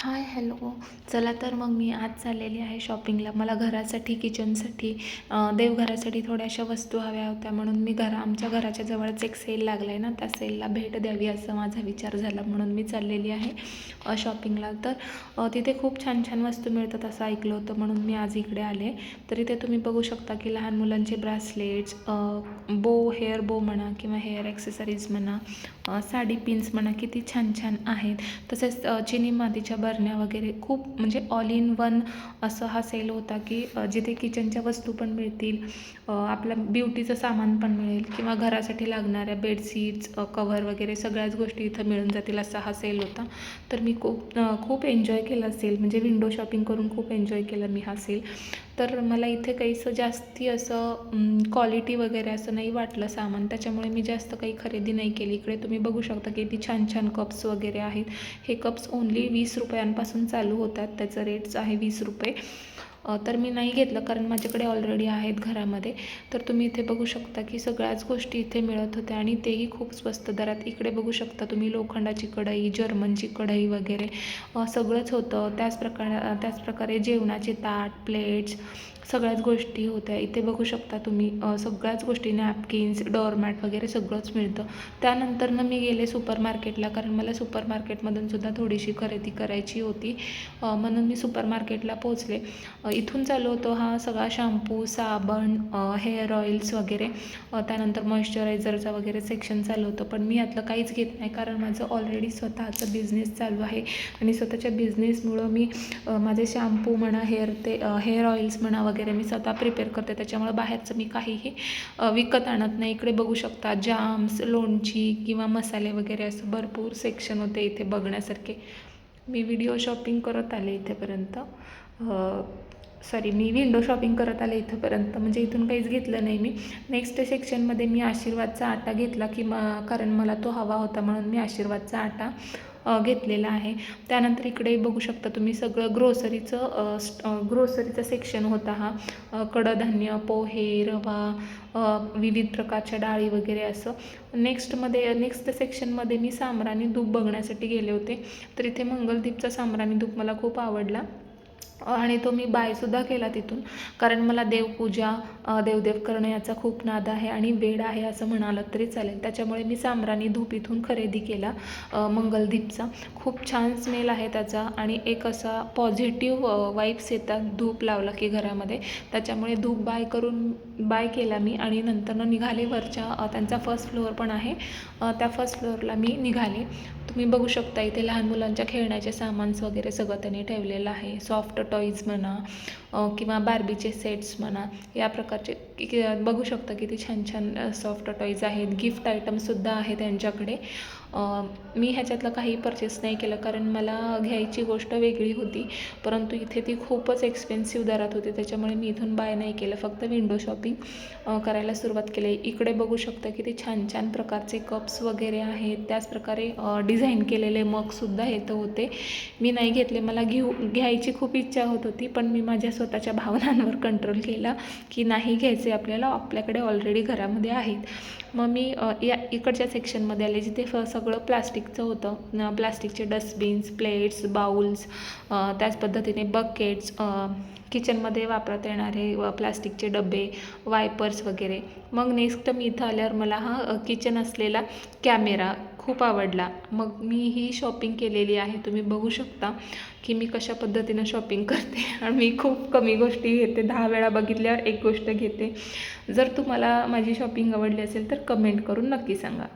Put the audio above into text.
Hi hello. चला तर मग मी आज चाललेली आहे शॉपिंगला. मला घरासाठी किचनसाठी देवघरासाठी थोड्याशा वस्तू हव्या होत्या, म्हणून मी आमच्या घराच्या जवळच एक सेल लागला आहे ना, त्या सेलला भेट द्यावी असा माझा विचार झाला, म्हणून मी चाललेली आहे शॉपिंगला. तर तिथे खूप छान छान वस्तू मिळतात असं ऐकलं होतं, म्हणून मी आज इकडे आले. तर इथे तुम्ही बघू शकता की लहान मुलांचे ब्रासलेट्स, हेअर बो म्हणा किंवा हेअर ॲक्सेसरीज म्हणा, साडी पिन्स म्हणा, किती छान छान आहेत. तसेच चिनी मातीच्या बरण्या वगैरे खूप, म्हणजे ऑल इन वन असं हा सेल होता की जिथे किचनच्या वस्तू पण मिळतील, आपलं ब्युटीचं सामान पण मिळेल किंवा घरासाठी लागणाऱ्या बेडशीट्स, कव्हर वगैरे सगळ्याच गोष्टी इथं मिळून जातील असा हा सेल होता. तर मी खूप एन्जॉय केला सेल, म्हणजे विंडो शॉपिंग करून खूप एन्जॉय केला मी हा सेल. तर मला इथे काहीसं जास्ती असं क्वालिटी वगैरे असं नाही वाटलं सामान, त्याच्यामुळे मी जास्त काही खरेदी नाही केली. इकडे तुम्ही बघू शकता की किती छान छान कप्स वगैरे आहेत. हे कप्स ओन्ली 20 रुपयांपासून चालू होतात, त्याचं रेट्स आहे 20 रुपये. तर मी नाही घेतलं कारण माझ्याकडे ऑलरेडी आहेत घरामध्ये. तर तुम्ही इथे बघू शकता की सगळ्याच गोष्टी इथे मिळत होत्या आणि तेही खूप स्वस्त दरात. इकडे बघू शकता तुम्ही लोखंडाची कढई, जर्मनची कढई वगैरे सगळंच होतं. त्याचप्रकारे जेवणाचे ताट, प्लेट्स, सगळ्याच गोष्टी होत्या. इथे बघू शकता तुम्ही सगळ्याच गोष्टी, नॅपकिन्स, डोअरमॅट वगैरे सगळंच मिळतं. त्यानंतरनं मी गेले सुपर मार्केटला, कारण मला सुपर मार्केटमधून सुद्धा थोडीशी खरेदी करायची होती, म्हणून मी सुपर मार्केटला पोचले. इथून चालू होतो हा सगळा शॅम्पू, साबण, हेअर ऑइल्स वगैरे, त्यानंतर मॉइश्चरायझरचा वगैरे सेक्शन चालू होतं. पण मी यातलं काहीच घेत नाही कारण माझं ऑलरेडी स्वतःचं बिझनेस चालू आहे आणि स्वतःच्या बिझनेसमुळं मी माझे शॅम्पू म्हणा, हेअर ऑइल्स म्हणा वगैरे मी स्वतः प्रिपेअर करते, त्याच्यामुळे बाहेरचं मी काहीही विकत आणत नाही. इकडे बघू शकता जाम्स, लोणची किंवा मसाले वगैरे असं भरपूर सेक्शन होते इथे बघण्यासारखे. मी व्हिडिओ शॉपिंग करत आले इथेपर्यंत, मी विंडो शॉपिंग करत आले इथंपर्यंत, म्हणजे इथून काहीच घेतलं नाही मी. नेक्स्ट सेक्शनमध्ये मी आशीर्वादचा आटा घेतला कारण मला तो हवा होता, म्हणून मी आशीर्वादचा आटा घेतलेला आहे. त्यानंतर इकडे बघू शकता तुम्ही सगळं ग्रोसरीचं सेक्शन होता हा. कडधान्य, पोहे, रवा, विविध प्रकारच्या डाळी वगैरे असं. नेक्स्ट सेक्शनमध्ये मी साम्राणी धूप बघण्यासाठी गेले होते. तर इथे मंगलदीपचा साम्राणी धूप मला खूप आवडला आणि तो मी बायसुद्धा केला तिथून, कारण मला देवपूजा, देवदेव करणं याचा खूप नाद आहे आणि वेड आहे असं म्हणालं तरी चालेल. त्याच्यामुळे मी साम्राणी धूप इथून खरेदी केला मंगलदीपचा. खूप छान स्मेल आहे त्याचा आणि एक असा पॉझिटिव्ह वाईब्स येतात धूप लावला की घरामध्ये. त्याच्यामुळे धूप बाय केला मी आणि नंतरनं निघाले वरच्या, त्यांचा फर्स्ट फ्लोअर पण आहे, त्या फर्स्ट फ्लोअरला मी निघाले. तुम्ही बघू शकता इथे लहान मुलांच्या खेळण्याचे सामान्स वगैरे सगळं त्यांनी ठेवलेलं आहे. सॉफ्ट टॉईज म्हणा किंवा बार्बीचे सेट्स म्हणा, या प्रकारचे बघू शकता किती छान छान सॉफ्ट टॉईज आहेत. गिफ्ट आयटमसुद्धा आहे त्यांच्याकडे. मी ह्याच्यातलं काही परचेस नाही केलं कारण मला घ्यायची गोष्ट वेगळी होती, परंतु इथे ती खूपच एक्सपेन्सिव्ह दरात होती, त्याच्यामुळे मी इथून बाय नाही केलं, फक्त विंडो शॉपिंग करायला सुरुवात केली. इकडे बघू शकता किती छान छान प्रकारचे कप्स वगैरे आहेत. त्याचप्रकारे डिझाईन केलेले मगसुद्धा इथं होते. मी नाही घेतले, मला घ्यायची खूप इच्छा होत होती, पण मी माझ्या स्वतःच्या भावनांवर कंट्रोल केला की नाही घ्यायचे आपल्याला, आपल्याकडे ऑलरेडी घरामध्ये आहेत. मग मी इकडच्या सेक्शनमध्ये आले जिथे सगळं प्लास्टिकचं होतं. प्लास्टिकचे डस्टबिन्स, प्लेट्स, बाउल्स, त्याच पद्धतीने बकेट्स, किचनमध्ये वापरता येणारे प्लास्टिकचे डबे, वायपर्स वगैरे. मग नेक्स्ट मी इथं आल्यावर मला हा किचन असलेला कॅमेरा खूप आवडला. मग मी ही शॉपिंग केलेली आहे. तुम्ही बघू शकता की मी कशा पद्धतीनं शॉपिंग करते आणि मी खूप कमी गोष्टी घेते, 10 वेळा बघितल्यावर एक गोष्ट घेते. जर तुम्हाला माझी शॉपिंग आवडली असेल तर कमेंट करून नक्की सांगा.